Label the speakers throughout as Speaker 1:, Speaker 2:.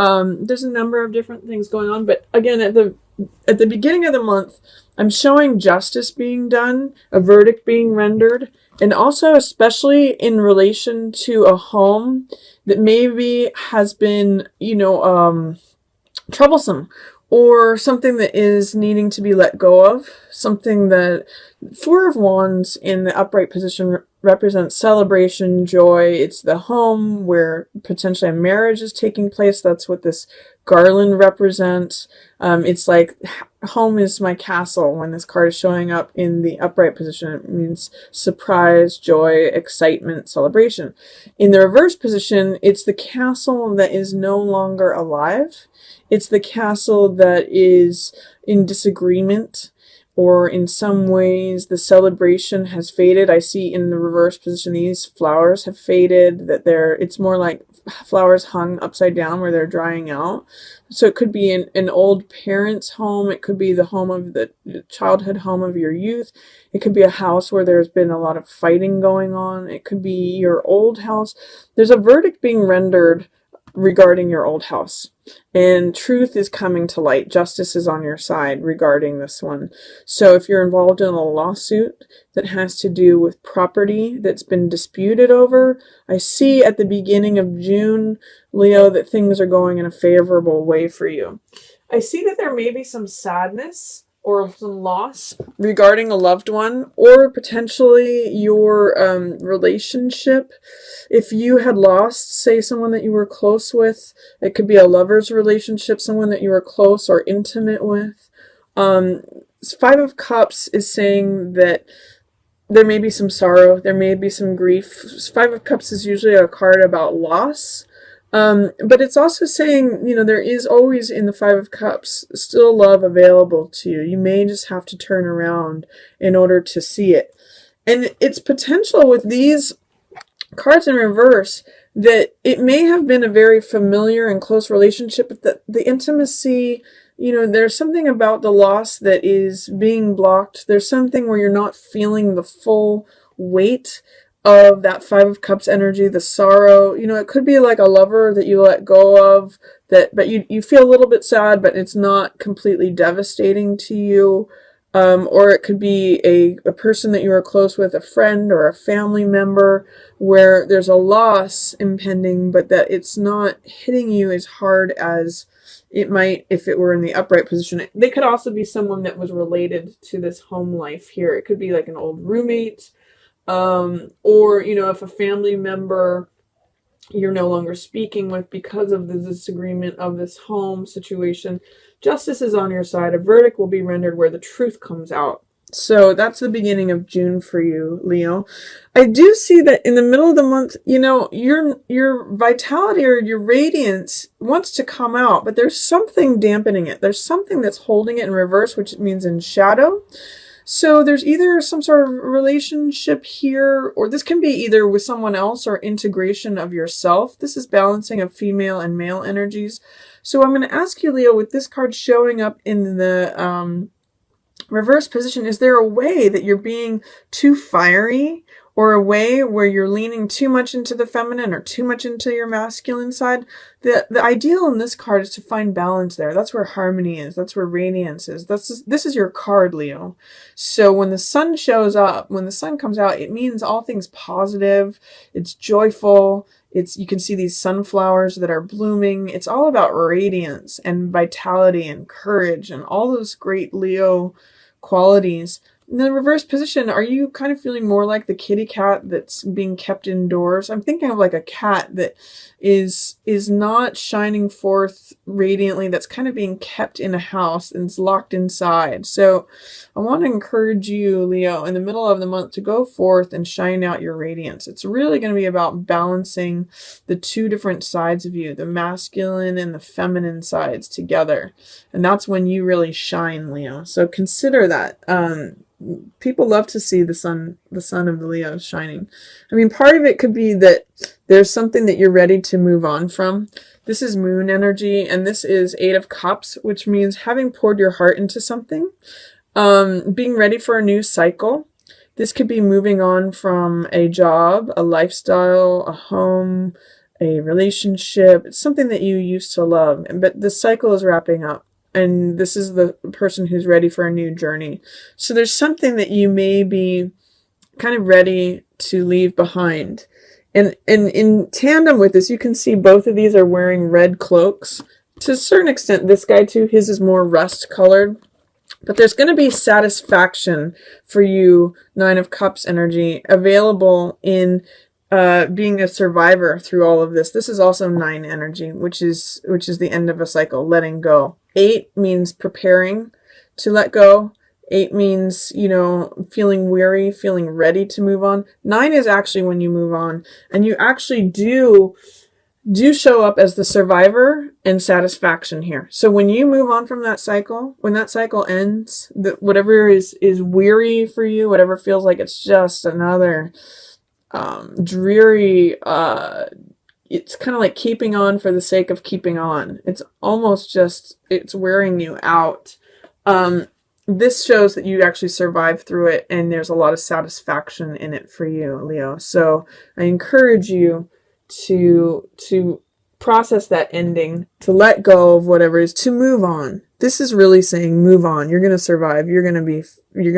Speaker 1: There's a number of different things going on, but again, at the beginning of the month, I'm showing justice being done, a verdict being rendered, and also especially in relation to a home that maybe has been, troublesome, or something that is needing to be let go of, something that Four of Wands in the upright position represents celebration, joy. It's the home where potentially a marriage is taking place. That's what this garland represents. It's like home is my castle. When this card is showing up in the upright position, it means surprise, joy, excitement, celebration. In the reverse position, it's the castle that is no longer alive. It's the castle that is in disagreement, or in some ways the celebration has faded. I see in the reverse position these flowers have faded, that it's more like flowers hung upside down where they're drying out. So it could be an old parent's home. It could be the home of the childhood home of your youth. It could be a house where there's been a lot of fighting going on. It could be your old house. There's a verdict being rendered regarding your old house, and truth is coming to light. Justice is on your side regarding this one. So if you're involved in a lawsuit that has to do with property that's been disputed over, I see at the beginning of June, Leo, that things are going in a favorable way for you. I see that there may be some sadness or some loss regarding a loved one, or potentially your relationship. If you had lost, say, someone that you were close with, it could be a lover's relationship, someone that you were close or intimate with. Five of Cups is saying that there may be some sorrow, there may be some grief. Five of Cups is usually a card about loss. But it's also saying, there is always in the Five of Cups still love available to you. You may just have to turn around in order to see it. And it's potential with these cards in reverse that it may have been a very familiar and close relationship, but the intimacy, there's something about the loss that is being blocked. There's something where you're not feeling the full weight of that Five of Cups energy, the sorrow. It could be like a lover that you let go of, but you feel a little bit sad, but it's not completely devastating to you. Or it could be a person that you are close with, a friend or a family member, where there's a loss impending, but that it's not hitting you as hard as it might if it were in the upright position. They could also be someone that was related to this home life here. It could be like an old roommate, or, if a family member you're no longer speaking with because of the disagreement of this home situation. Justice is on your side. A verdict will be rendered where the truth comes out. So that's the beginning of June for you, Leo. I do see that in the middle of the month, your vitality or your radiance wants to come out, but there's something dampening it. There's something that's holding it in reverse, which means in shadow. So there's either some sort of relationship here, or this can be either with someone else or integration of yourself. This is balancing of female and male energies. So I'm going to ask you, Leo, with this card showing up in the reverse position, is there a way that you're being too fiery, or a way where you're leaning too much into the feminine or too much into your masculine side? The ideal in this card is to find balance there. That's where harmony is. That's where radiance is. This is your card, Leo. So when the sun shows up, when the sun comes out, it means all things positive. It's joyful. You can see these sunflowers that are blooming. It's all about radiance and vitality and courage and all those great Leo qualities. In the reverse position, are you kind of feeling more like the kitty cat that's being kept indoors? I'm thinking of like a cat that is not shining forth radiantly, that's kind of being kept in a house and is locked inside. So I want to encourage you, Leo, in the middle of the month to go forth and shine out your radiance. It's really going to be about balancing the two different sides of you, the masculine and the feminine sides together. And that's when you really shine, Leo. So consider that. People love to see the sun of the Leo shining. I mean, part of it could be that there's something that you're ready to move on from. This is moon energy, and this is Eight of Cups, which means having poured your heart into something, being ready for a new cycle. This could be moving on from a job, a lifestyle, a home, a relationship. It's something that you used to love, but the cycle is wrapping up. And this is the person who's ready for a new journey. So there's something that you may be kind of ready to leave behind. And in tandem with this, you can see both of these are wearing red cloaks. To a certain extent, this guy too, his is more rust colored. But there's going to be satisfaction for you, Nine of Cups energy, available in being a survivor through all of this. This is also 9 energy, which is the end of a cycle, letting go. 8 means preparing to let go. 8 means, you know, feeling weary, feeling ready to move on. 9 is actually when you move on, and you actually do show up as the survivor and satisfaction here. So when you move on from that cycle, when that cycle ends, whatever is weary for you, whatever feels like it's just another dreary, it's kind of like keeping on for the sake of keeping on. It's almost just, it's wearing you out. This shows that you actually survived through it, and there's a lot of satisfaction in it for you, Leo. So I encourage you to process that ending, to let go of whatever is, to move on. This is really saying move on. You're going to survive. You're going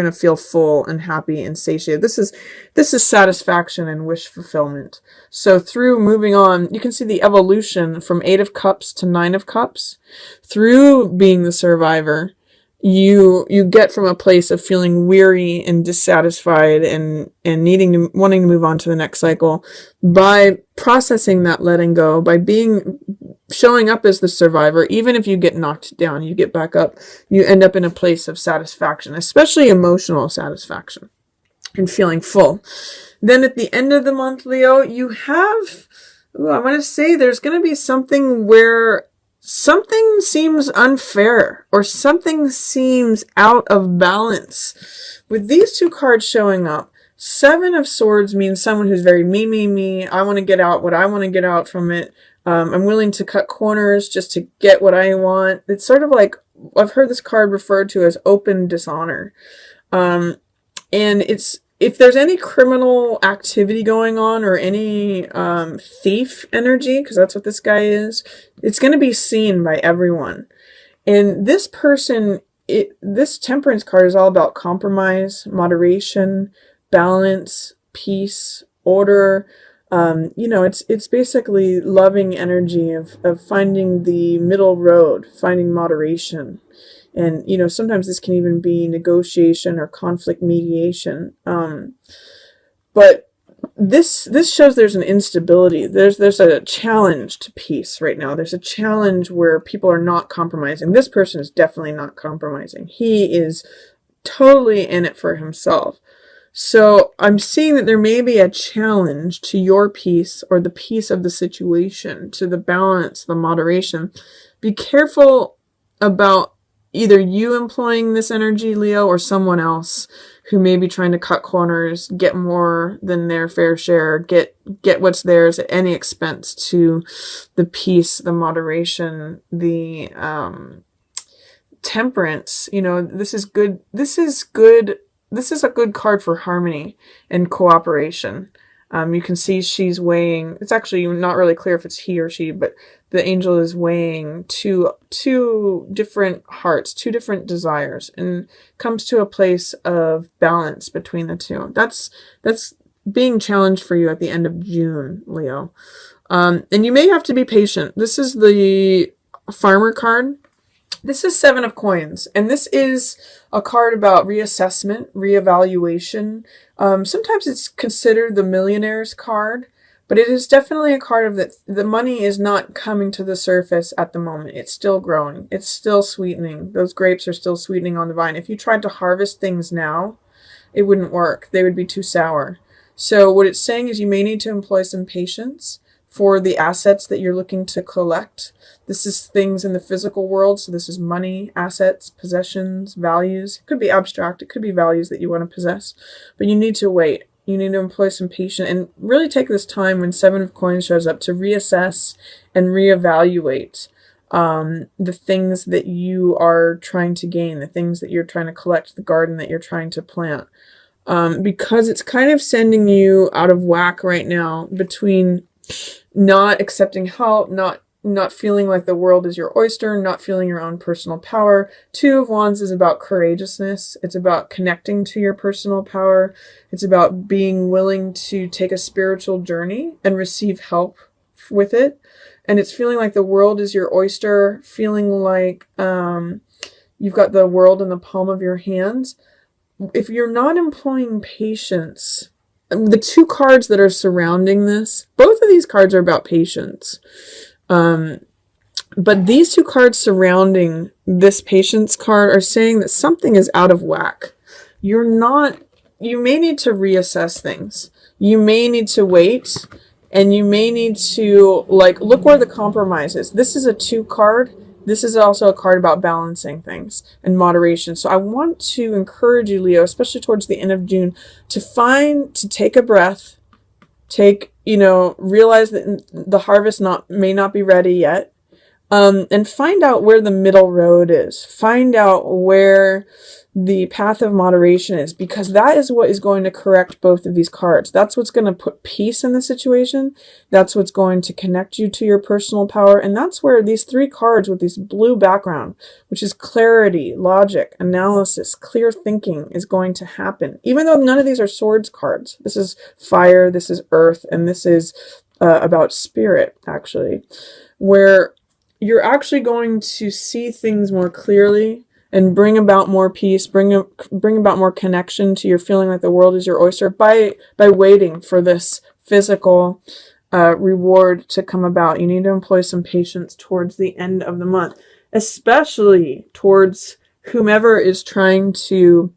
Speaker 1: to feel full and happy and satiated. This is satisfaction and wish fulfillment. So through moving on, you can see the evolution from 8 of Cups to 9 of Cups. Through being the survivor, you get from a place of feeling weary and dissatisfied and wanting to move on to the next cycle by processing that letting go, by showing up as the survivor. Even if you get knocked down, you get back up, you end up in a place of satisfaction, especially emotional satisfaction and feeling full. Then at the end of the month, Leo, you have, I'm going to say there's going to be something where something seems unfair or something seems out of balance. With these two cards showing up, 7 of Swords means someone who's very me. I want to get out what I want to get out from it. I'm willing to cut corners just to get what I want. It's sort of like, I've heard this card referred to as open dishonor. And it's, if there's any criminal activity going on or any thief energy, because that's what this guy is, it's going to be seen by everyone. And this person, this Temperance card is all about compromise, moderation, balance, peace, order. You know, it's basically loving energy of finding the middle road, finding moderation. And, you know, sometimes this can even be negotiation or conflict mediation. But this shows there's an instability. There's a challenge to peace right now. There's a challenge where people are not compromising. This person is definitely not compromising. He is totally in it for himself. So I'm seeing that there may be a challenge to your peace or the peace of the situation, to the balance, the moderation. Be careful about either you employing this energy, Leo, or someone else who may be trying to cut corners, get more than their fair share, get what's theirs at any expense to the peace, the moderation, the temperance. You know, this is good. This is good. This is a good card for harmony and cooperation. You can see she's weighing, it's actually not really clear if it's he or she, but the angel is weighing two different hearts, 2 different desires, and comes to a place of balance between the two. That's being challenged for you at the end of June, Leo. And you may have to be patient. This is the Farmer card. This is 7 of Coins, and this is a card about reassessment, reevaluation. Sometimes it's considered the Millionaire's card, but it is definitely a card of that the money is not coming to the surface at the moment. It's still growing. It's still sweetening. Those grapes are still sweetening on the vine. If you tried to harvest things now, it wouldn't work. They would be too sour. So what it's saying is you may need to employ some patience for the assets that you're looking to collect. This is things in the physical world. So this is money, assets, possessions, values. It could be abstract. It could be values that you want to possess. But you need to wait. You need to employ some patience and really take this time when 7 of Coins shows up to reassess and reevaluate the things that you are trying to gain, the things that you're trying to collect, the garden that you're trying to plant. Because it's kind of sending you out of whack right now between not accepting help, not feeling like the world is your oyster, not feeling your own personal power. Two of Wands is about courageousness. It's about connecting to your personal power. It's about being willing to take a spiritual journey and receive help with it. And it's feeling like the world is your oyster, feeling like you've got the world in the palm of your hands. If you're not employing patience, the two cards that are surrounding this, both of these cards are about patience. But these two cards surrounding this patience card are saying that something is out of whack. You may need to reassess things. You may need to wait, and you may need to, like, look where the compromise is. This is a 2 card. This is also a card about balancing things and moderation. So I want to encourage you, Leo, especially towards the end of June, to take a breath, realize that the harvest may not be ready yet, and find out where the middle road is. Find out where the path of moderation is, because that is what is going to correct both of these cards. That's what's going to put peace in the situation. That's what's going to connect you to your personal power. And that's where these 3 cards with this blue background, which is clarity, logic, analysis, clear thinking, is going to happen. Even though none of these are swords cards. This is fire, this is earth, and this is about spirit, actually, where you're actually going to see things more clearly and bring about more peace, bring about more connection to your feeling like the world is your oyster by waiting for this physical reward to come about. You need to employ some patience towards the end of the month, especially towards whomever is trying to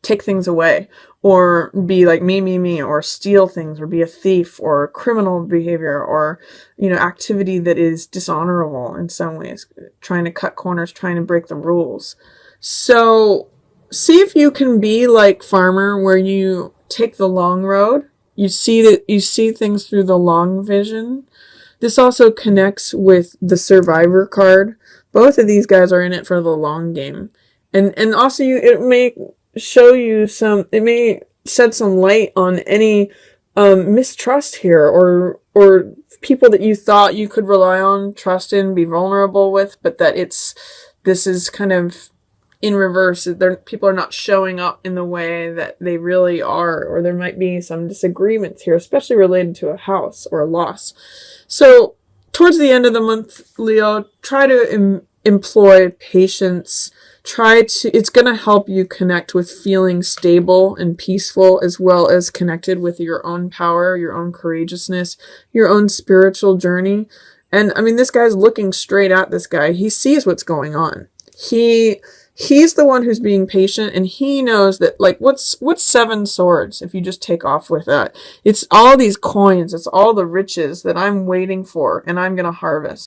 Speaker 1: take things away, or be like me, or steal things, or be a thief, or criminal behavior, or activity that is dishonorable in some ways, trying to cut corners, trying to break the rules. So see if you can be like Farmer, where you take the long road. You see things through the long vision. This also connects with the Survivor card. Both of these guys are in it for the long game, and also it may shed some light on any mistrust here, or people that you thought you could rely on, trust in, be vulnerable with, but that this is kind of in reverse. People are not showing up in the way that they really are, or there might be some disagreements here, especially related to a house or a loss. So towards the end of the month, Leo, try to employ patience. It's going to help you connect with feeling stable and peaceful, as well as connected with your own power, your own courageousness, your own spiritual journey. And I mean, this guy's looking straight at this guy. He sees what's going on. He's the one who's being patient, and he knows that, like, what's 7 swords if you just take off with that? It's all these coins. It's all the riches that I'm waiting for, and I'm going to harvest.